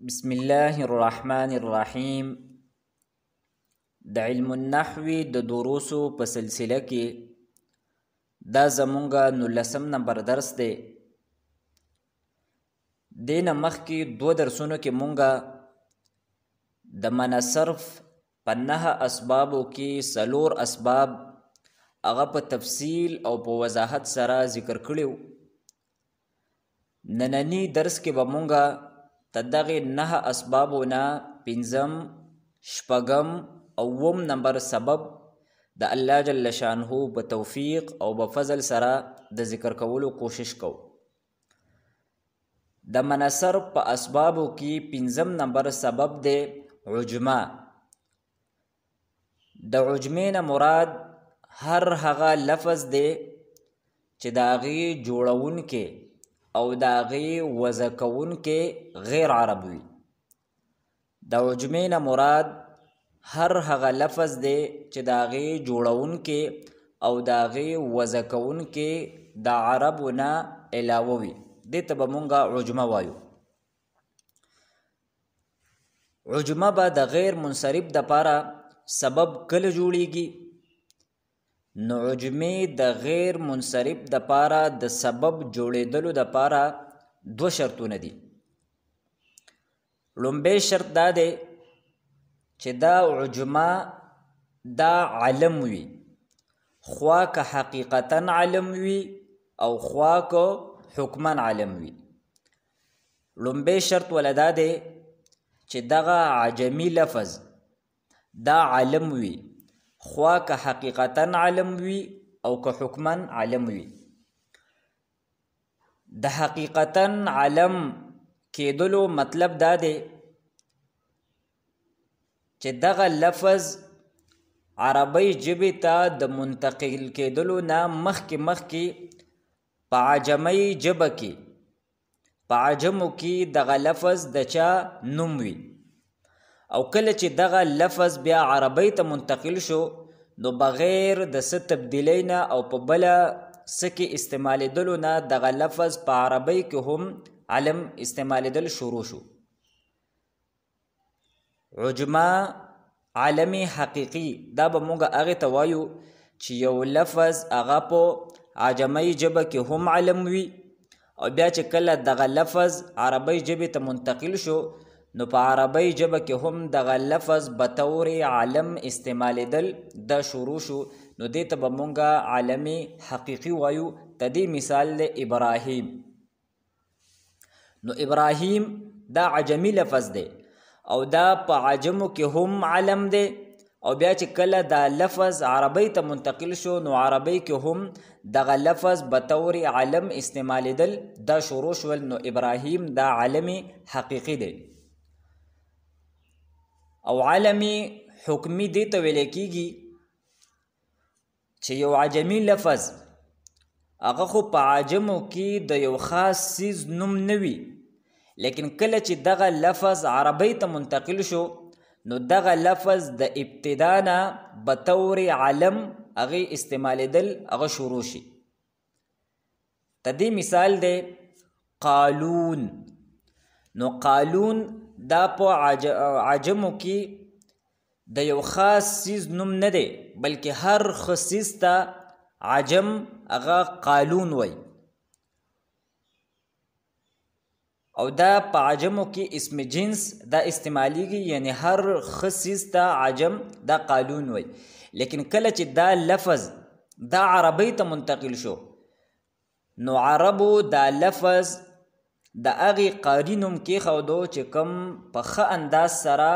بسم الله الرحمن الرحیم. د علم النحو د دروسو په سلسله کې دا زمونږه 19 نمبر درس دی. دینه مخکې 2 درسونو کې مونږه د منع صرف په 9 اسبابو کې 4 اسباب هغه په تفصیل او په وضاحت سره ذکر کړیو. نننی درس کې به مونږه تدغه 9 اسبابو نه 5م، 6م او 9 نمبر سبب د الله جل شانه په توفیق او په فضل سره د ذکر کولو کوشش کو. د منع صرف په اسبابو کې 5م نمبر سبب دی عجمه. د عجمه نه مراد هر هغه لفظ دی چې د هغې جوړونکي او د هغې وضع کوونکي غیر عرب وي. د عجمې نه مراد هر هغه لفظ دی چې د هغې جوړونکي او د هغې وضع کوونکي د عربو نه علاوه وي. دې ته به مونږه عجمه وایو. عجمه به د غیر منصرف دپاره سبب کله جوړیږي؟ نو عجمه د غیر منصرف د پاره د سبب جوړېدلو د پاره 2 شرطونه دي. لومبی شرط دا دی چې دا عجمه دا علم وي، خوا که حقیقتا علم وي او خوا که حکما علم وي. لومبی شرط ولدا دی چې دغه عجمی لفظ دا علم وي، خوا که حقیقتا علم وي او که حکما علم وي. د حقیقتا علم کېدلو مطلب دا دی چې دغه لفظ عربی ژبې ته د منتقل کېدلو نه مخکې په عجمی ژبه کې په عجمو کې دغه لفظ د چا نوم وي، او کله چې دغه لفظ بیا عربی ته منتقل شو نو بغیر د څه تبدیلی نه او په بله څه کې استعمالیدلو نه دغه لفظ په عربی کې هم علم استعمالیدل شروع شو. عجمه علم حقیقي دا به مونږ هغې ته وایو چې یو لفظ هغه په عجمی ژبه کې هم علم وي، او بیا چې کله دغه لفظ عربی ژبې ته منتقل شو نو په عربی ژبه کې هم دغه لفظ به طور علم استعمالیدل دا شروع شو. نو دې ته به مونږه علم حقیقي وایو. د دې مثال دی ابراهیم. نو ابراهیم دا عجمی لفظ دی او دا په عجمو کې هم علم دی، او بیا چې کله دا لفظ عربی ته منتقل شو نو عربی کې هم دغه لفظ به طور علم استعمالیدل دا شروع شول. نو ابراهیم دا علم حقیقي دی. او علمی حکمی دی ته ویل کیږي چې یو عجمی لفظ هغه خو په عجمو کې د یو خاص چیز نوم نه وي، لیکن کله چې دغه لفظ عربی ته منتقل شو نو دغه لفظ د ابتدا نه به طور علم هغې استعمالیدل هغه شروع شي. تدې مثال دی قالون. نو قالون دا په عجمو کې د یو خاص چیز نوم نه دی، بلکې هر خصیص ته عجم هغه قالون وی، او دا په عجمو کې اسم جنس دا استعمالیږي، یعنی هر خصیص ته عجم دا قالون وی. لیکن کله چې دا لفظ دا عربی ته منتقل شو نو عربو دا لفظ د هغې قاري نوم کېښودو چې کوم په ښه انداز سره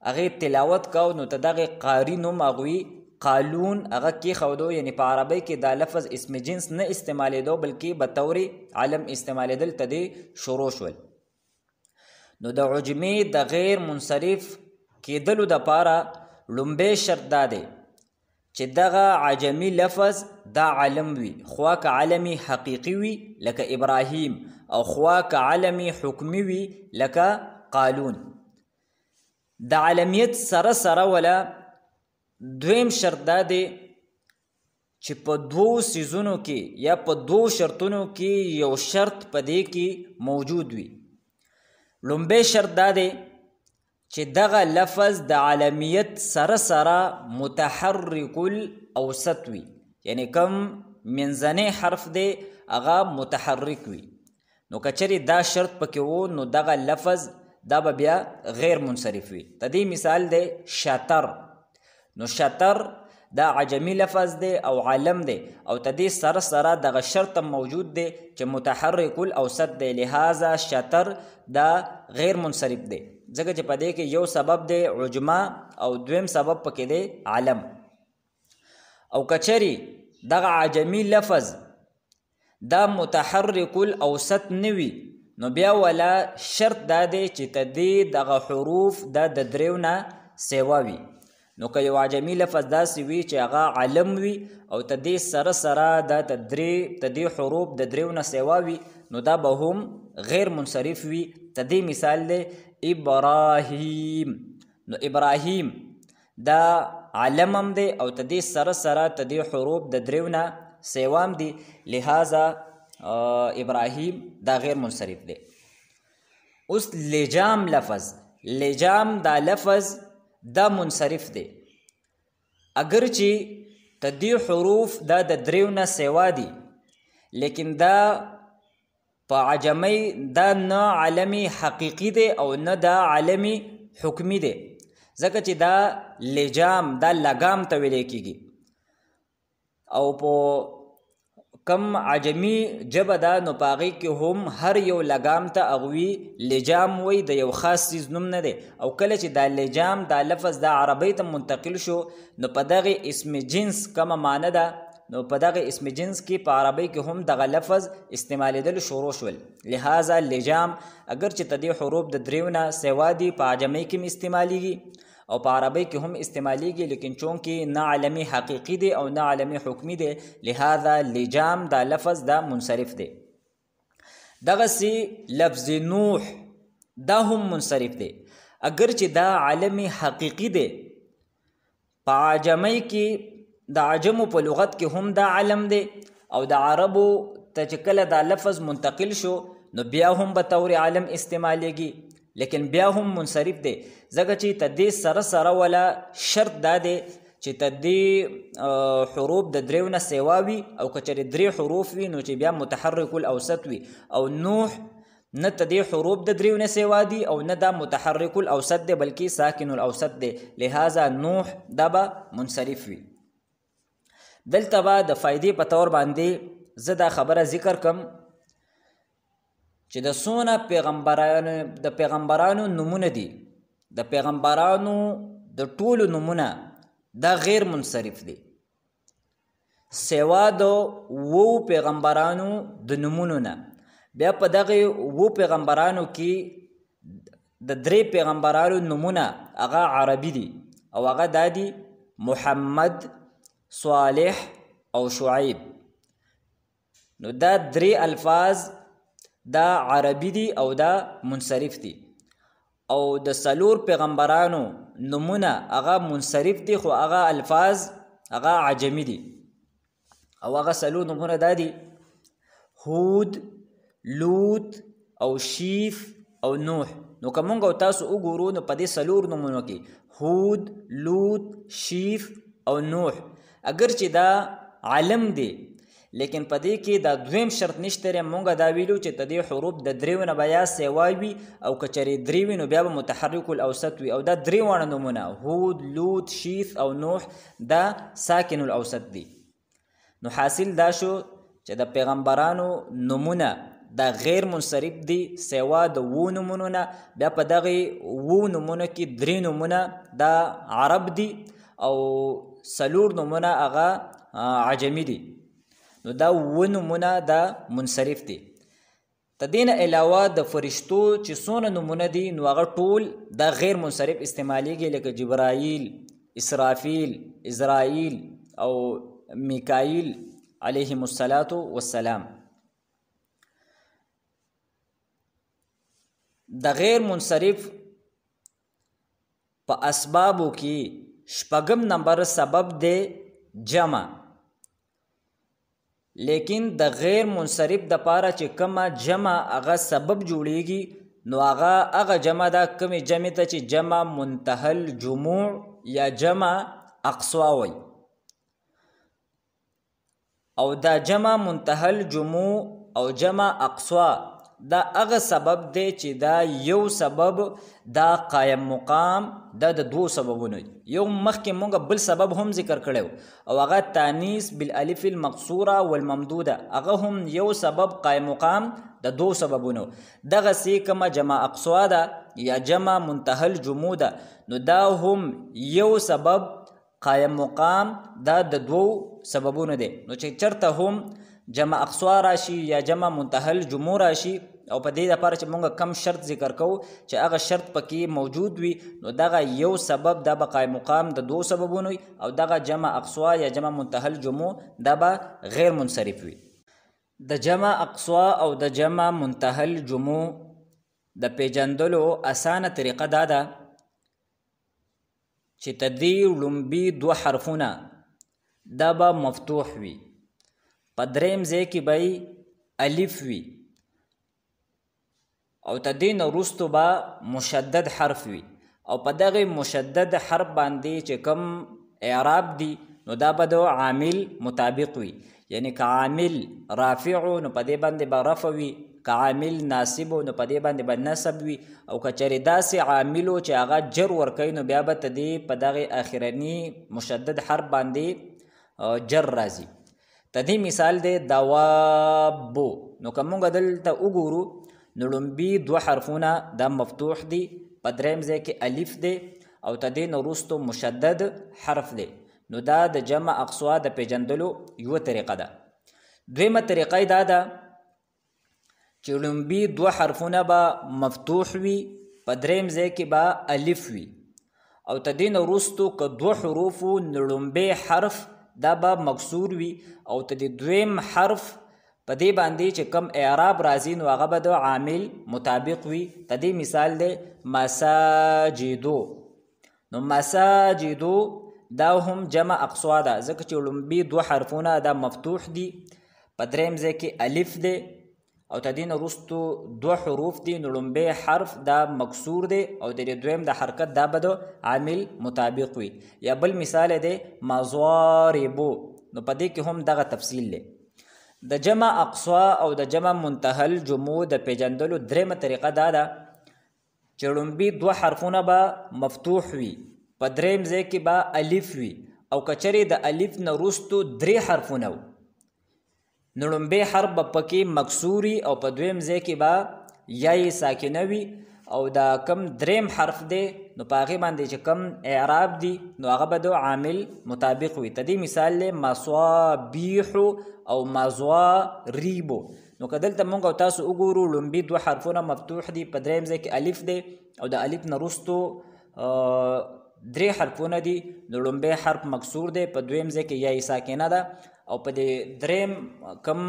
هغې تلاوت کو، نو ته دغې قاري نوم هغوی قالون هغه کېښودو، یعنی په عربی کې دا لفظ اسم جنس نه استعمالیدو بلکې به طور علم استعمالیدل ته دې شروع شول. نو د عجمې د غیر منصرف کېدلو دپاره لومبی شرط دا دی چې دغه عجمی لفظ دا علم وي، خوا که علمی حقیقي وي لکه ابراهیم، او خوا که علمی حکمی وي لکه قالون. د علمیت سره سره ولا دویم شرط دا دی چې په 2 څیزونو کې یا په 2 شرطونو کې یو شرط په دې کې موجود وي. لومبی شرط دا دی چې دغه لفظ د عالمیت سره سره متحرک الاوسط وي، یعنی کم منځنی حرف دی هغه متحرک وي. نو کچری دا شرط پکې وو نو دغه لفظ دا به بیا غیر منصرف وي. تدې مثال دی شطر. نو شطر دا عجمی لفظ دی او عالم دی او تدې سره سره دغه شرط موجود دی چې متحرک الاوسط دی، لہذا شطر دا غیر منصرف دی ځکه چې په دې کې یو سبب دی عجمه او دویم سبب پکې دی عالم. او کچری دغه عجمی لفظ دا متحرک الاوسط نوي نو بیا ولا شرط دا دی چې تدې دغه حروف دا د دریو نه سیوا وي. نو که یو عجمی لفظ داسې وي چې هغه علم وي او تدې سره سره دا تدې حروف د دریو نه سیوا وي نو دا به هم غیر منصرف وي. تدې مثال دی ابراهیم. نو ابراهیم دا علم هم دی او تدې سره سره تدې حروف د دریو نه سیوام دی، لہذا ابراهیم دا غیر منصرف دی. اوس لجام لفظ، لجام دا لفظ دا منصرف دی اگر چې تدې حروف دا د دریو نه سیوا دي، لیکن دا په عجمی دا نه علمی حقیقی دی او نه دا علمی حکمی دی ځکه چې دا لجام دا لګام ته ویل کیږي او په کم عجمی جبه دا نو پاغی کې هم هر یو لګام ته اغوی لجام وی د یو خاص چیز نوم نه دی. او کله چې دا لجام دا لفظ دا عربی ته منتقل شو نو په دغه اسم جنس کومه معنی ده، نو په دغه اسم جنس کې په عربی کې هم دغه لفظ استعمالیدل شروع شول، لہذا لجام اگر چې تدې حروف د دریو نه سیوا دي په عجمی کې استعمالیږي او په عربی کې هم استعمالیږي، لیکن چونکې نه علمی حقیقی دی او نه علمی حکمی دی لہذا لجام دا لفظ دا منصرف دی. دغه سی لفظ نوح دا هم منصرف دی اگر چې دا علمی حقیقی دی. په عجمی کې د عجمو په لغت کې هم دا علم دی او د عربو ته چې کله دا لفظ منتقل شو نو بیا هم به طور علم استعمالیږي، لیکن بیا هم منصرف دی ځکه چې تدې سره سره ولا شرط دا دی چې تدې حروف د دریو نه سیوا وي او که چېرې درې حروف وي نو چې بیا متحرک الاوسط وي. او نوح نه تدې حروف د دریو نه سیوا دي او نه دا متحرک الاوسط دی بلکې ساکن الاوسط دی، لہذا نوح دا به منصرف وي. دلته به د فائدې په طور باندې زه دا خبره ذکر کم چې د څونه پیغمبرانو نمونه دي، د پیغمبرانو د ټولو نمونه دا غیر منصرف دي سوا د 7 پیغمبرانو د نمونو نه. بیا په دغه 7 پیغمبرانو کې د 3 پیغمبرانو نمونه هغه عربي دي او هغه دا دي محمد، صالح او شعیب. نو دا 3 الفاظ دا عربی دی او دا منصرف دی. او د 4 پیغمبرانو نمونه هغه منصرف دی خو هغه الفاظ هغه عجمی دی او هغه 4 نمونه دا دی هود، لوط او شیف او نوح. نو که مونږ او تاسو وګورو نو په دې 4 نمونو کې هود، لوط، شیف او نوح اگر چې دا علم دی لیکن په دې کې دا دویم شرط نشته. مونږ دا ویلو چې تدې حروف د دریو نه بیا سیوا وي او که چېرې درې وي نو بیا به متحرک الاوسط وي او دا 3 واړه نومونه هود، لوط، شیف او نوح دا ساکن الاوسط دي. نو حاصل دا شو چې د پیغمبرانو نومونه دا غیر منصرف دي سیوا د 7 نومونو نه. بیا په دغه 7 نومونو کې 3 نومونه دا عرب دي او 4 نومونه هغه عجمی دي. نو دا 7 نومونه دا منصرف دي. تدین علاوه د فرشتو چې څونه نومونه دي نو هغه ټول دا غیر منصرف استعمالیږي لکه جبرائیل، اسرافیل، اسرائیل او میکائیل علیهم الصلاة والسلام. د غیر منصرف په اسبابو کې 8 نمبر سبب دی جمع، لیکن د غیر منصرف د پاره چې کومه جمع هغه سبب جوړیږي نو هغه جمع ده کومې جمع ته چې جمع منتهى الجموع یا جمع اقصوا وي. او دا جمع منتهى الجموع او جمع اقصوا دا هغه سبب دی چې دا یو سبب دا قایم مقام دا د دوه سببونو یو مخکې مونږ بل سبب هم ذکر کړو او هغه تانیث بالالف المقصوره والممدوده هغه هم یو سبب قایم مقام د دوه سببونو. دغه سی کما جمع اقصوا ده یا جمع منتهى الجموع ده نو دا هم یو سبب قایم مقام دا د دوه سببونو دی. نو چې چرته هم جمع اقصوا راشي یا جمع منتهى الجموع راشي او په دې لپاره چې مونږ کم شرط ذکر کوو چې هغه شرط پکې موجود وي نو دغه یو سبب دا به قایم مقام د دوه سببونو او دغه جمع اقصوا یا جمع منتهى الجموع دا به غیر منصرف وي. د جمع اقصوا او د جمع منتهى الجموع د پیژندلو اسانه طریقه دا ده چې تدې لومبي دوه حرفونه دا به مفتوح وي، په دریم ځای کې به الف وي او تدې نه وروستو به مشدد حرف وي او په دغه مشدد حرف باندې چې کوم اعراب دی نو دا به د عامل مطابق وي. یعنی که عامل رافع نو په دې باندې به رفع وي، که عامل ناصب نو په دې باندې به نصب وي او که چېرې داسې عاملو چې هغه جر ورکوي نو بیا به تدې په دغه اخرني مشدد حرف باندې جر راځي. تدې مثال دی دوابو. نو که مونږ دلته وګورو نو لومبي دوه حرفونه دا مفتوح دي، په دریم ځای کې الف دی او تدې نه وروستو مشدد حرف دی. نو دا د جمع اقصوا د پیژندلو یوه طریقه ده. دویمه طریقه دا ده چې لومبي دوه حرفونه به مفتوح وي، په دریم ځای کې به الف وي او تدې نه وروستو که دوه حروفو نو لومبی حرف دا به مکسور وي او تدې دویم حرف په دې باندې چې کم اعراب راځي نو هغه به د عامل مطابق وي. تدې مثال دی مساجدو. نو مساجدو دا هم جمع اقصوا ده ځکه چې لومبي دوه حرفونه دا مفتوح دي، په دریم ځای کې الف دی او تدې نه وروستو دوه حروف دي نو لومبی حرف دا مکسور دی او د دویم د حرکت دا به د عامل مطابق وي. یا بل مثال دی مضاربو. نو په دې کې هم دغه تفصیل دی. د جمع اقصوا او د جمع منتهى الجموع د پیژندلو دریمه طریقه دا ده چې لومبي دوه حرفونه به مفتوح وي، په دریم ځای کې به الف وي او که چېرې د الف نه وروستو درې حرفونه و نو لومبی حرف به پکې مکسوري او په دویم ځای کې به یا ساکنه وي او دا کم دریم حرف دی نو په هغې باندې چې کم اعراب دی نو هغه به د عامل مطابق وي. تدې مثال دی مصابیحو او مضاریبو. نو که دلته مونږ او تاسو وګورو لومبي دوه حرفونه مفتوح دي، په دریم ځای کې الف دی او د الف نه وروستو درې حرفونه دي نو لومبی حرف مکسور دی، په دویم ځای کې یا ساکنه ده او په دې دریم کم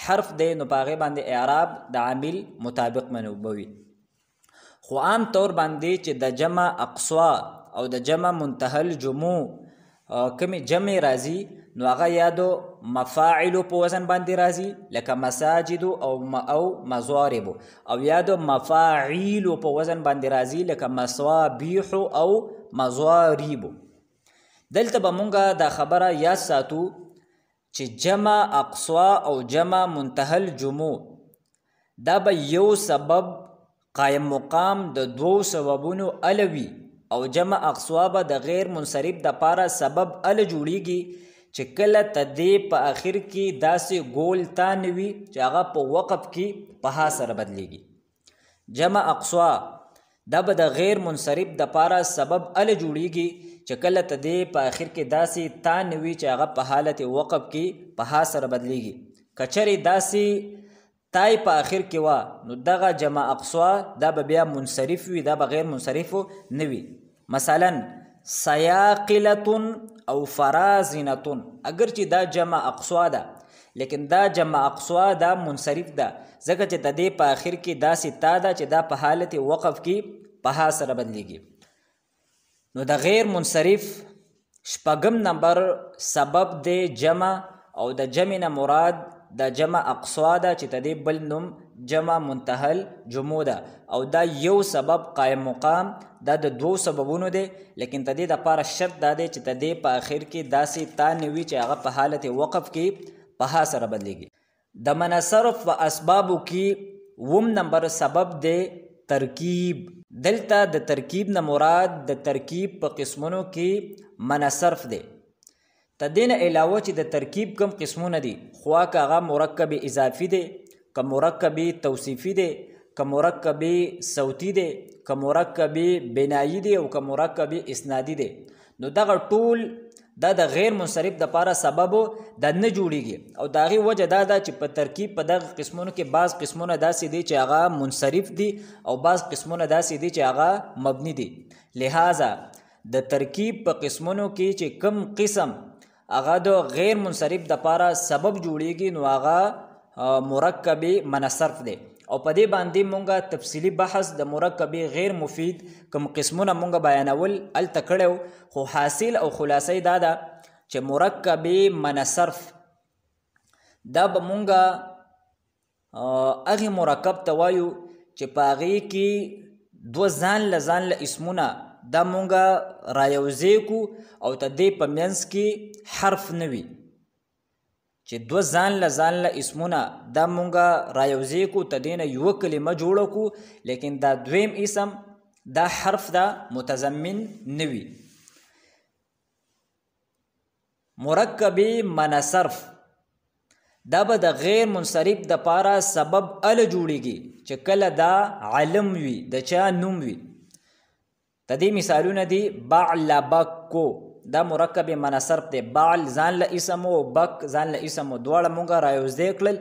حرف دی نو په هغې باندې اعراب د عامل مطابق منوبوي. خو عام طور باندې چې د جمع اقصوا او د جمع منتهى الجموع کمی جمع راځي نو هغه یا د مفاعلو په وزن باندې راځي لکه مساجدو او مضاربو، او یا د مفاعیلو په وزن باندې راځي لکه مصابیحو او مضاریبو. دلته به مونږ دا خبره یاد ساتو چې جمع اقصوا او جمع منتهى الجموع دا به یو سبب قایم مقام د دوه سببونو الوي او جمع اقصوا به د غیر منصرف د پاره سبب ال جوړیږي چې کله تدې په آخر کې داسې ګول تا نه وي چې هغه په وقف کې په ها سره بدلیږي. جمع اقصوا دا به د غیر منصرف د پاره سبب ال جوړیږي چې کله تدې په آخر کې داسې تا نه وي چې هغه په حالت وقف کې په ها سره بدلیږي. کچرې داسې تای په آخر کې وا نو دغه جمع اقصوا دا به بیا منصرف وي، دا به غیر منصرف نه وي. مثلا سیاقلتون او فرازنتون اگر چې دا جمع اقصوا ده لیکن دا جمع اقصوا دا منصرف ده ځکه چې د دې په آخر کې داسې تا ده چې دا په حالت وقف کې په ها سره بدلیږي. نو د غیر منصرف شپږم نمبر سبب دی جمع او د جمع نه مراد د جمع اقصوا ده چې د دې بل نوم جمع منتهل جمو ده او دا یو سبب قائم مقام دا د دوو سببونو دی لیکن تدې د پاره شرط دا دی چې تدې په آخر کې داسې تا نه وي چې هغه په حالت وقف کې په ها سره بدلیږي د منصرف په اسبابو کې وم نمبر سبب دی ترکیب دلته د ترکیب نه مراد د ترکیب په قسمونو کې منصرف دی تدین علاوه چې د ترکیب کم قسمونه دي خوا که هغه مرکب اضافي دی که مرکب توصیفي دی که مرکب صوتی دی که مرکب بنایی دی او که مرکب اسنادي دی نو دغه ټول دا د غیر منصرف د پاره سبب د نه جوړیږي او د هغې وجه دا ده چې په ترکیب په دغه قسمونو کې بعض قسمونه داسې دي چې هغه منصرف دي او بعض قسمونه داسې دي چې هغه مبني دي لہذا د ترکیب په قسمونو کې چې کم قسم هغه د غیر منصرف د پاره سبب جوړیږي نو هغه مرکب منصرف دی او په دې باندې مونږه تفصیلی بحث د مرکب غیر مفید کوم قسمونه مونږه بیانول الته کړو خو حاصل او خلاصه دا ده چې مرکب منصرف دا به مونږه هغه مرکب ته وایو چې په هغې کې دوه ځان له اسمونه دا مونږه رایوځې کو او ته دې په منځ کې حرف نه وي چې دوه ځان له اسمونه دا مونږه رایوځې کو ته دې نه یوه کلمه جوړه کو لیکن دا دویم اسم دا حرف دا متضمن نه وي مرکب منصرف دا به د غیر منصرف د پاره سبب ال جوړیږي چې کله دا علم وي د چا نوم وي تدې مثالونه دي بعلبکو دا مرکب منصرف دی بعل ځان له اسم او بک ځان له اسم دواړه مونږه رایوځې کړل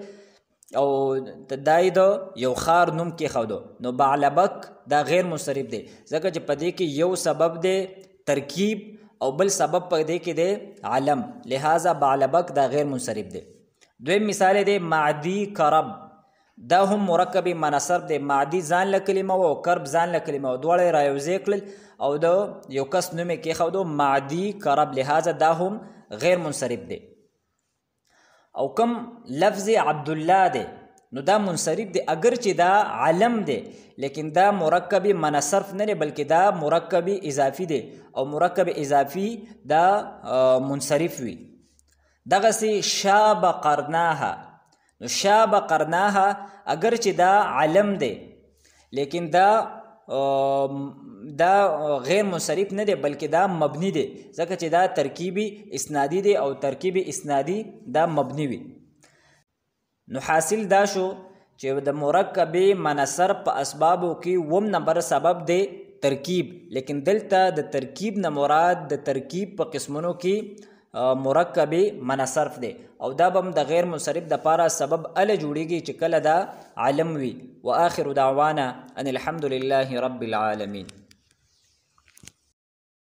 او دای د یو خار نوم کېښودو نو بعلبک دا غیر منصرف دی ځکه چې په دې کې یو سبب دی ترکیب او بل سبب په دې کې دی علم لہذا بعلبک دا غیر منصرف دی دویم مثال دی معدی کرب دا هم مرکب منصرف دی معدی ځان له کلمه او کرب ځان له کلمه او دواړه رایوځې کړل او د یو کس نوم یې کېښودو معدی کرب لہذا دا هم غیر منصرف دی او کم لفظ عبدالله دی نو دا منصرف دی اگر چې دا علم دی لیکن دا مرکب منصرف نه دی بلکې دا مرکب اضافي دی او مرکب اضافي دا منصرف وي دغسې شاب قرناها نو شاب قرناها اگر چې دا علم دی لیکن دا غیر منصرف نه دی بلکې دا مبني دی ځکه چې دا ترکیبی اسنادي دی او ترکیبی اسنادي دا مبني وي نو حاصل دا شو چې د مرکب منصرف په اسبابو کې وم نمبر سبب دی ترکیب لیکن دلته د ترکیب نه مراد د ترکیب په قسمونو کې مرکب منصرف دی او دا بم د غیر منصرف د پاره سبب ال جوړیږي چې کله دا علم وي واخر دعوانا ان الحمد لله رب العالمین